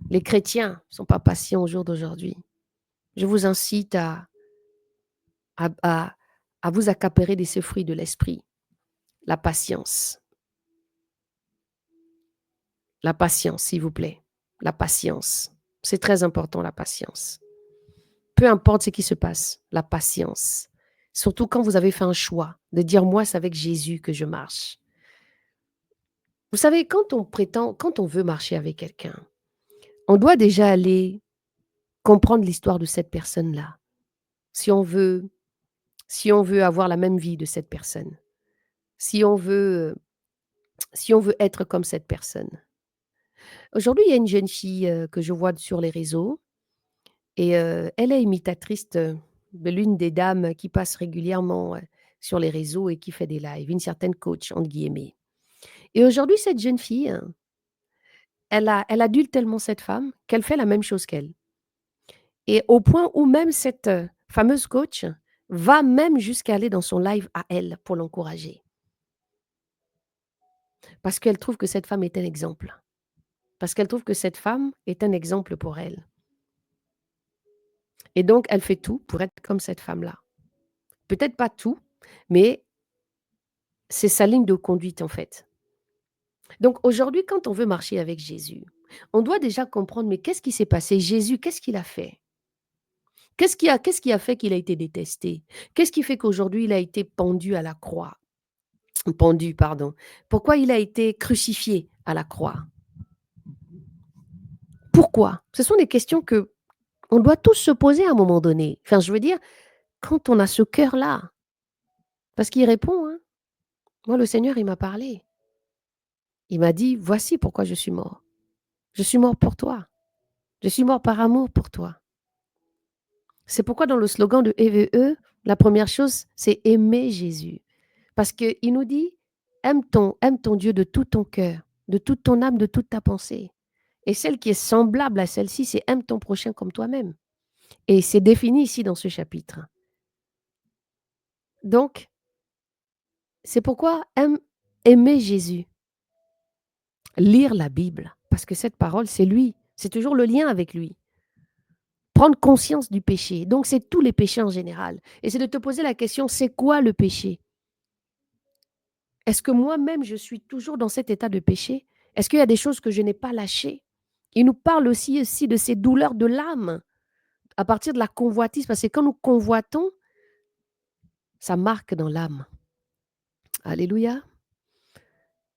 Les chrétiens ne sont pas patients au jour d'aujourd'hui. Je vous incite à, à, à vous accaparer de ces fruits de l'esprit. La patience. La patience, s'il vous plaît. La patience. C'est très important, la patience. Peu importe ce qui se passe, la patience. Surtout quand vous avez fait un choix de dire, moi, c'est avec Jésus que je marche. Vous savez, quand on veut marcher avec quelqu'un, on doit déjà aller comprendre l'histoire de cette personne-là. Si on veut, si on veut avoir la même vie de cette personne, si on veut, si on veut être comme cette personne. Aujourd'hui, il y a une jeune fille que je vois sur les réseaux et elle est imitatrice de l'une des dames qui passe régulièrement sur les réseaux et qui fait des lives, une certaine coach, entre guillemets. Et aujourd'hui, cette jeune fille, elle adulte tellement cette femme qu'elle fait la même chose qu'elle. Et au point où même cette fameuse coach va même jusqu'à aller dans son live à elle pour l'encourager. Parce qu'elle trouve que cette femme est un exemple. Parce qu'elle trouve que cette femme est un exemple pour elle. Et donc, elle fait tout pour être comme cette femme-là. Peut-être pas tout, mais c'est sa ligne de conduite en fait. Donc aujourd'hui, quand on veut marcher avec Jésus, on doit déjà comprendre, mais qu'est-ce qui s'est passé? Jésus, qu'est-ce qu'il a fait? Qu'est-ce qui a fait qu'il a été détesté? Qu'est-ce qui fait qu'aujourd'hui, il a été pendu à la croix? Pendu, pardon. Pourquoi il a été crucifié à la croix? Pourquoi? Ce sont des questions que on doit tous se poser à un moment donné. Enfin, je veux dire, quand on a ce cœur-là, parce qu'il répond, hein. Moi, le Seigneur, il m'a parlé. Il m'a dit, voici pourquoi je suis mort. Je suis mort pour toi. Je suis mort par amour pour toi. C'est pourquoi dans le slogan de EVE, la première chose, c'est aimer Jésus. Parce qu'il nous dit, aime ton Dieu de tout ton cœur, de toute ton âme, de toute ta pensée. Et celle qui est semblable à celle-ci, c'est aime ton prochain comme toi-même. Et c'est défini ici dans ce chapitre. Donc, c'est pourquoi aimer Jésus, lire la Bible, parce que cette parole, c'est lui, c'est toujours le lien avec lui. Prendre conscience du péché, donc c'est tous les péchés en général. Et c'est de te poser la question, c'est quoi le péché? Est-ce que moi-même, je suis toujours dans cet état de péché? Est-ce qu'il y a des choses que je n'ai pas lâchées? Il nous parle aussi de ces douleurs de l'âme, à partir de la convoitise, parce que quand nous convoitons, ça marque dans l'âme. Alléluia.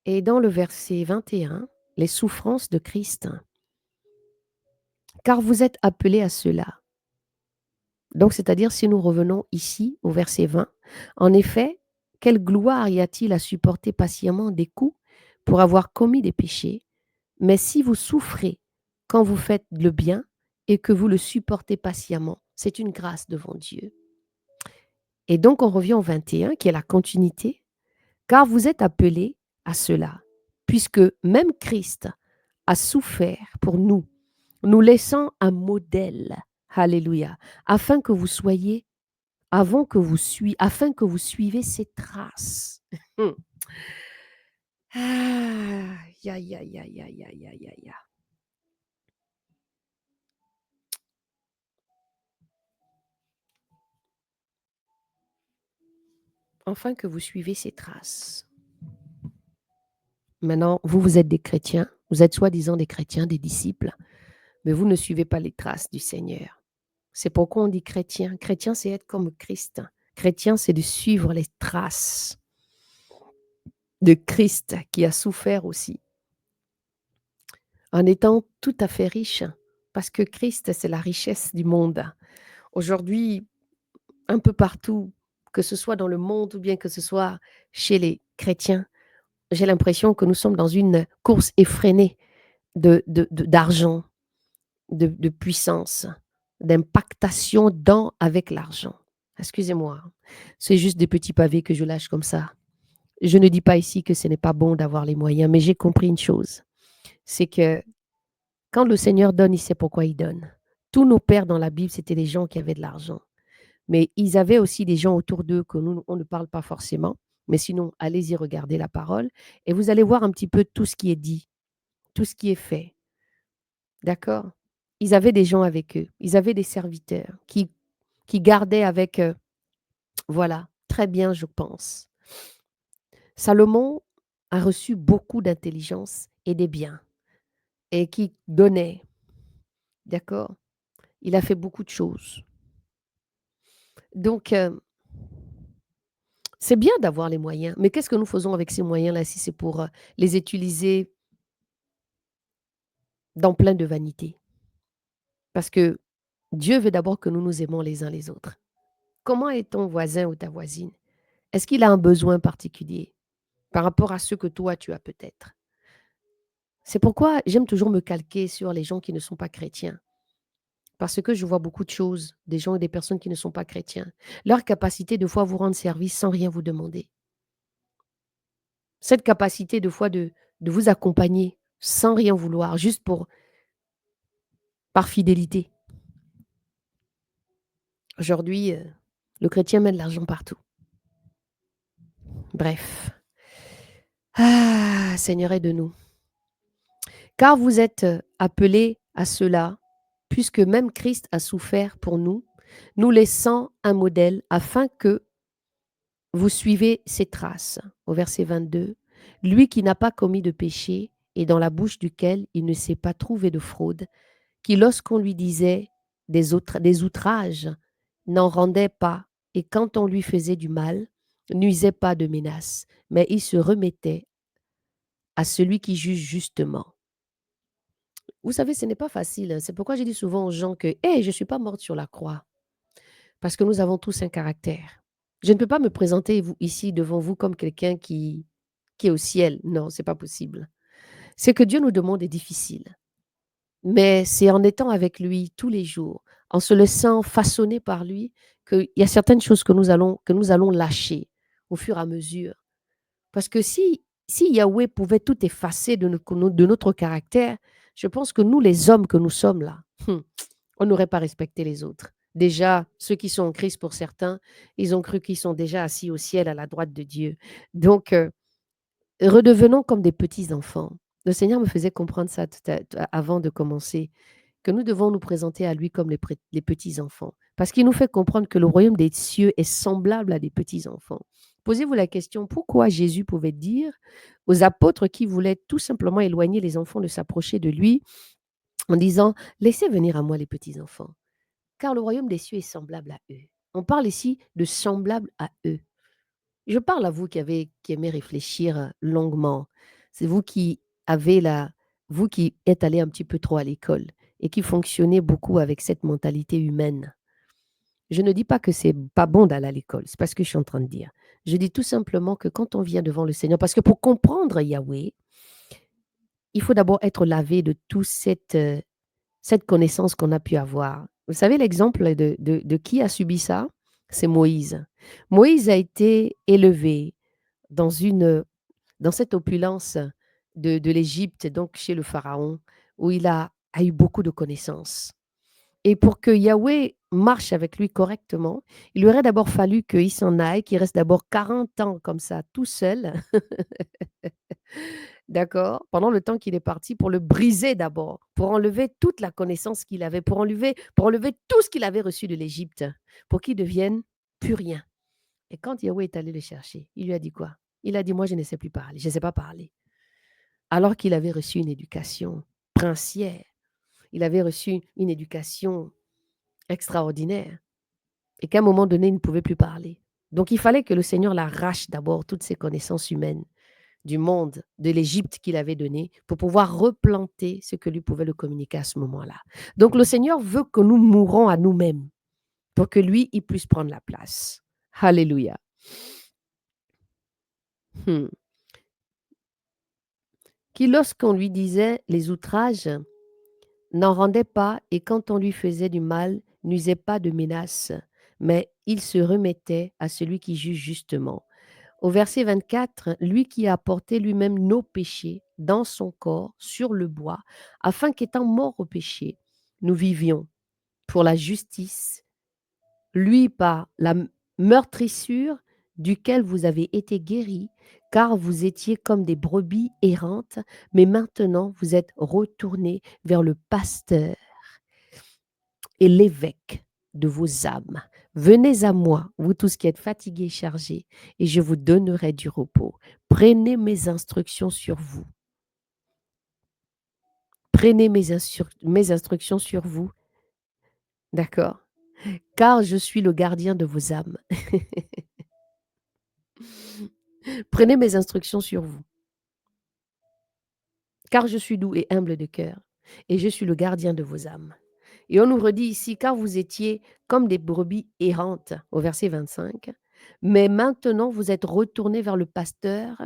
Et dans le verset 21, les souffrances de Christ, car vous êtes appelés à cela. Donc, c'est-à-dire, si nous revenons ici au verset 20, en effet, quelle gloire y a-t-il à supporter patiemment des coups pour avoir commis des péchés? Mais si vous souffrez quand vous faites le bien et que vous le supportez patiemment, c'est une grâce devant Dieu. Et donc, on revient au 21, qui est la continuité, car vous êtes appelés à cela, puisque même Christ a souffert pour nous, nous laissant un modèle, alléluia, afin que vous suivez ses traces. Ah, ya, ya, ya, ya, ya, ya, ya, ya. Afin que vous suivez ses traces. Maintenant, vous êtes des chrétiens, vous êtes soi-disant des chrétiens, des disciples. mais vous ne suivez pas les traces du Seigneur. C'est pourquoi on dit chrétien. Chrétien, c'est être comme Christ. Chrétien, c'est de suivre les traces de Christ qui a souffert aussi, en étant tout à fait riche, parce que Christ, c'est la richesse du monde. Aujourd'hui, un peu partout, que ce soit dans le monde ou bien que ce soit chez les chrétiens, j'ai l'impression que nous sommes dans une course effrénée d'argent, de puissance, d'impactation dans avec l'argent. Excusez-moi, c'est juste des petits pavés que je lâche comme ça. Je ne dis pas ici que ce n'est pas bon d'avoir les moyens, mais j'ai compris une chose, c'est que quand le Seigneur donne, il sait pourquoi il donne. Tous nos pères dans la Bible, c'était des gens qui avaient de l'argent. Mais ils avaient aussi des gens autour d'eux que nous, on ne parle pas forcément. Mais sinon, allez-y regarder la parole et vous allez voir un petit peu tout ce qui est dit, tout ce qui est fait. D'accord? Ils avaient des gens avec eux. Ils avaient des serviteurs qui gardaient avec eux. Voilà, très bien, je pense. Salomon a reçu beaucoup d'intelligence et des biens et qui donnait. D'accord? Il a fait beaucoup de choses. Donc, c'est bien d'avoir les moyens, mais qu'est-ce que nous faisons avec ces moyens-là si c'est pour les utiliser dans plein de vanité? Parce que Dieu veut d'abord que nous nous aimons les uns les autres. Comment est ton voisin ou ta voisine? Est-ce qu'il a un besoin particulier par rapport à ce que toi tu as peut-être? C'est pourquoi j'aime toujours me calquer sur les gens qui ne sont pas chrétiens. Parce que je vois beaucoup de choses, des gens et des personnes qui ne sont pas chrétiens. Leur capacité de fois vous rendre service sans rien vous demander. Cette capacité de fois de vous accompagner sans rien vouloir, juste par fidélité. Aujourd'hui, le chrétien met de l'argent partout. Bref. Ah, Seigneur, aide-nous. Car vous êtes appelés à cela, puisque même Christ a souffert pour nous, nous laissant un modèle afin que vous suivez ses traces. Au verset 22, lui qui n'a pas commis de péché et dans la bouche duquel il ne s'est pas trouvé de fraude, qui lorsqu'on lui disait des outrages, n'en rendait pas, et quand on lui faisait du mal, n'usait pas de menaces, mais il se remettait à celui qui juge justement. Vous savez, ce n'est pas facile. C'est pourquoi je dis souvent aux gens que hey, je ne suis pas morte sur la croix, parce que nous avons tous un caractère. Je ne peux pas me présenter ici devant vous comme quelqu'un qui est au ciel. Non, ce n'est pas possible. Ce que Dieu nous demande est difficile. Mais c'est en étant avec lui tous les jours, en se laissant façonner par lui, qu'il y a certaines choses que nous allons lâcher au fur et à mesure. Parce que si Yahweh pouvait tout effacer de notre caractère, je pense que nous, les hommes que nous sommes là, on n'aurait pas respecté les autres. Déjà, ceux qui sont en Christ, pour certains, ils ont cru qu'ils sont déjà assis au ciel à la droite de Dieu. Donc, redevenons comme des petits-enfants. Le Seigneur me faisait comprendre ça avant de commencer, que nous devons nous présenter à lui comme les petits-enfants, parce qu'il nous fait comprendre que le royaume des cieux est semblable à des petits-enfants. Posez-vous la question, pourquoi Jésus pouvait dire aux apôtres qui voulaient tout simplement éloigner les enfants de s'approcher de lui en disant, laissez venir à moi les petits-enfants, car le royaume des cieux est semblable à eux. On parle ici de semblable à eux. Je parle à vous qui aimez réfléchir longuement. C'est vous qui vous qui êtes allé un petit peu trop à l'école et qui fonctionnez beaucoup avec cette mentalité humaine. Je ne dis pas que c'est pas bon d'aller à l'école, c'est pas ce que je suis en train de dire. Je dis tout simplement que quand on vient devant le Seigneur, parce que pour comprendre Yahweh, il faut d'abord être lavé de toute cette connaissance qu'on a pu avoir. Vous savez l'exemple de qui a subi ça? C'est Moïse. Moïse a été élevé dans dans cette opulence de l'Égypte, donc chez le Pharaon, où il a eu beaucoup de connaissances. Et pour que Yahweh marche avec lui correctement, il lui aurait d'abord fallu qu'il s'en aille, qu'il reste d'abord 40 ans comme ça, tout seul, d'accord, pendant le temps qu'il est parti, pour le briser d'abord, pour enlever toute la connaissance qu'il avait, pour enlever tout ce qu'il avait reçu de l'Égypte, pour qu'il devienne plus rien. Et quand Yahweh est allé le chercher, il lui a dit quoi? Il a dit, moi, je ne sais plus parler, je ne sais pas parler. Alors qu'il avait reçu une éducation princière. il avait reçu une éducation extraordinaire et qu'à un moment donné, il ne pouvait plus parler. Donc, il fallait que le Seigneur l'arrache d'abord toutes ses connaissances humaines du monde, de l'Égypte qu'il avait donné, pour pouvoir replanter ce que lui pouvait le communiquer à ce moment-là. Donc, le Seigneur veut que nous mourons à nous-mêmes pour que lui, il puisse prendre la place. Alléluia. Hmm. Qui, lorsqu'on lui disait les outrages, n'en rendait pas et quand on lui faisait du mal, n'usait pas de menaces, mais il se remettait à celui qui juge justement. Au verset 24, lui qui a porté lui-même nos péchés dans son corps sur le bois, afin qu'étant mort au péché, nous vivions pour la justice, lui par la meurtrissure duquel vous avez été guéris, car vous étiez comme des brebis errantes, mais maintenant vous êtes retournés vers le pasteur et l'évêque de vos âmes. Venez à moi, vous tous qui êtes fatigués et chargés, et je vous donnerai du repos. Prenez mes instructions sur vous. Prenez mes instructions sur vous. D'accord? Car je suis le gardien de vos âmes. Prenez mes instructions sur vous. Car je suis doux et humble de cœur, et je suis le gardien de vos âmes. Et on nous redit ici, car vous étiez comme des brebis errantes, au verset 25, mais maintenant vous êtes retournés vers le pasteur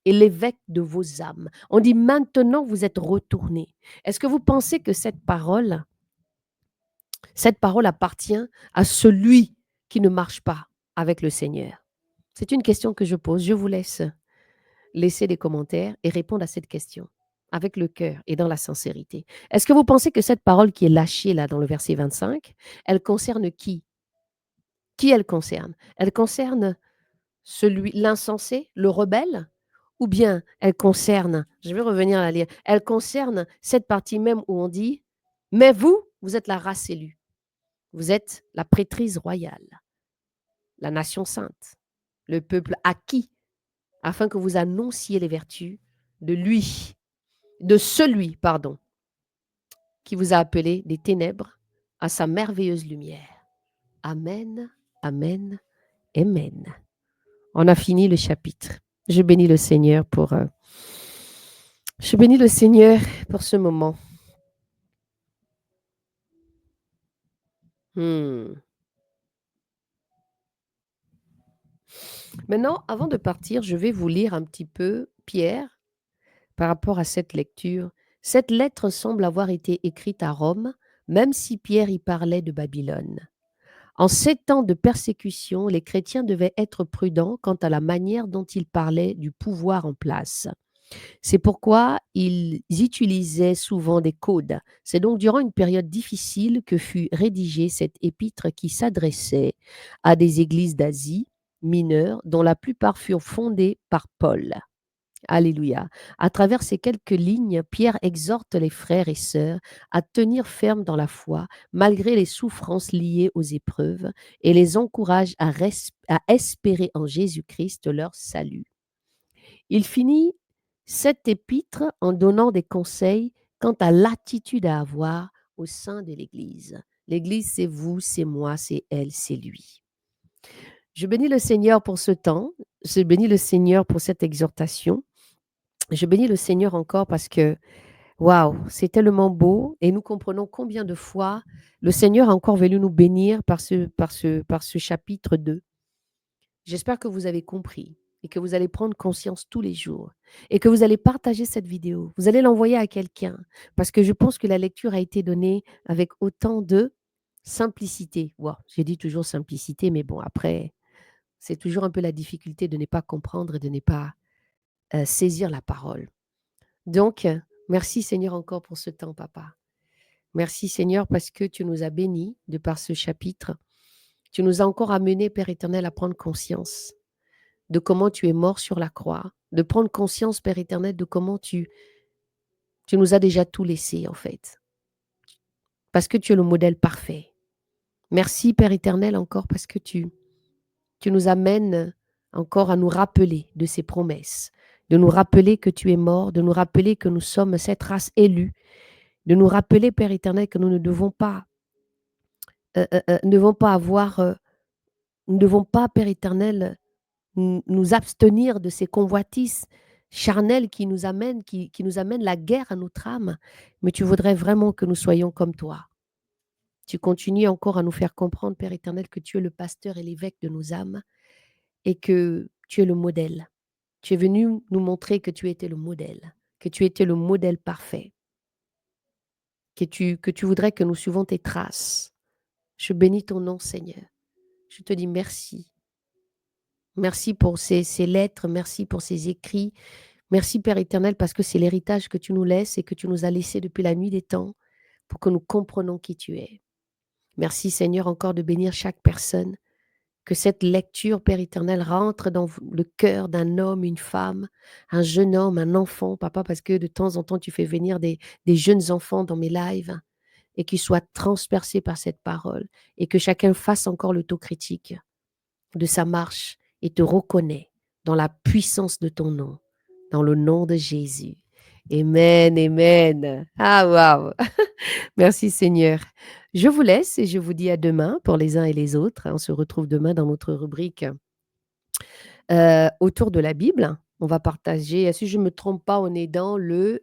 et l'évêque de vos âmes. On dit maintenant vous êtes retournés. Est-ce que vous pensez que cette parole appartient à celui qui ne marche pas avec le Seigneur? C'est une question que je pose. Je vous laisse laisser des commentaires et répondre à cette question avec le cœur et dans la sincérité. Est-ce que vous pensez que cette parole qui est lâchée là dans le verset 25, elle concerne qui? Qui elle concerne? Elle concerne l'insensé, le rebelle, ou bien elle concerne, je vais revenir à la lire, elle concerne cette partie même où on dit, mais vous, vous êtes la race élue, vous êtes la prêtrise royale, la nation sainte, le peuple acquis, afin que vous annonciez les vertus de celui, pardon, qui vous a appelé des ténèbres à sa merveilleuse lumière. Amen, amen, amen. On a fini le chapitre. Je bénis le Seigneur pour ce moment. Maintenant, avant de partir, je vais vous lire un petit peu Pierre par rapport à cette lecture. Cette lettre semble avoir été écrite à Rome, même si Pierre y parlait de Babylone. En ces temps de persécution, les chrétiens devaient être prudents quant à la manière dont ils parlaient du pouvoir en place. C'est pourquoi ils utilisaient souvent des codes. C'est donc durant une période difficile que fut rédigée cette épître qui s'adressait à des églises d'Asie mineure, dont la plupart furent fondées par Paul. Alléluia. À travers ces quelques lignes, Pierre exhorte les frères et sœurs à tenir ferme dans la foi malgré les souffrances liées aux épreuves et les encourage à espérer en Jésus-Christ leur salut. Il finit cette épître en donnant des conseils quant à l'attitude à avoir au sein de l'Église. L'Église, c'est vous, c'est moi, c'est elle, c'est lui. Je bénis le Seigneur pour ce temps. Je bénis le Seigneur pour cette exhortation. Je bénis le Seigneur encore parce que, waouh, c'est tellement beau et nous comprenons combien de fois le Seigneur a encore voulu nous bénir par ce chapitre 2. J'espère que vous avez compris et que vous allez prendre conscience tous les jours et que vous allez partager cette vidéo. Vous allez l'envoyer à quelqu'un parce que je pense que la lecture a été donnée avec autant de simplicité. Wow, j'ai dit toujours simplicité, mais bon, après, c'est toujours un peu la difficulté de ne pas comprendre et de ne pas saisir la parole. Donc, merci Seigneur encore pour ce temps, Papa. Merci Seigneur parce que tu nous as bénis de par ce chapitre. Tu nous as encore amenés, Père éternel, à prendre conscience de comment tu es mort sur la croix, de prendre conscience, Père éternel, de comment tu nous as déjà tout laissé, en fait, parce que tu es le modèle parfait. Merci, Père éternel, encore parce que tu nous amènes encore à nous rappeler de ces promesses, de nous rappeler que tu es mort, de nous rappeler que nous sommes cette race élue de nous rappeler, Père éternel, que nous ne devons pas avoir, nous ne devons pas, Père éternel, nous abstenir de ces convoitises charnelles qui nous amènent la guerre à notre âme, mais tu voudrais vraiment que nous soyons comme toi. Tu continues encore à nous faire comprendre, Père éternel, que tu es le pasteur et l'évêque de nos âmes et que tu es le modèle. Tu es venu nous montrer que tu étais le modèle, que tu étais le modèle parfait, que tu voudrais que nous suivions tes traces. Je bénis ton nom, Seigneur. Je te dis merci. Merci pour ces lettres, merci pour ces écrits. Merci, Père éternel, parce que c'est l'héritage que tu nous laisses et que tu nous as laissé depuis la nuit des temps pour que nous comprenions qui tu es. Merci, Seigneur, encore de bénir chaque personne. Que cette lecture, Père éternel, rentre dans le cœur d'un homme, une femme, un jeune homme, un enfant, papa, parce que de temps en temps, tu fais venir des jeunes enfants dans mes lives et qu'ils soient transpercés par cette parole et que chacun fasse encore l'autocritique de sa marche et te reconnaît dans la puissance de ton nom, dans le nom de Jésus. Amen, amen. Ah, waouh. Merci Seigneur. Je vous laisse et je vous dis à demain pour les uns et les autres. On se retrouve demain dans notre rubrique autour de la Bible. On va partager, si je ne me trompe pas, on est dans le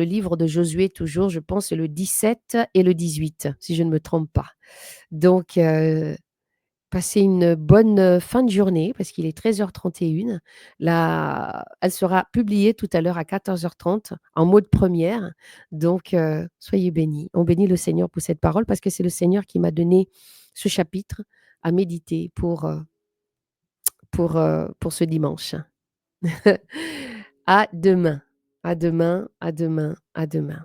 livre de Josué toujours, je pense, c'est le 17 et le 18, si je ne me trompe pas. Donc, passez une bonne fin de journée parce qu'il est 13h31. Là, elle sera publiée tout à l'heure à 14h30 en mode première. Donc, soyez bénis. On bénit le Seigneur pour cette parole parce que c'est le Seigneur qui m'a donné ce chapitre à méditer pour ce dimanche. À demain, à demain, à demain, à demain.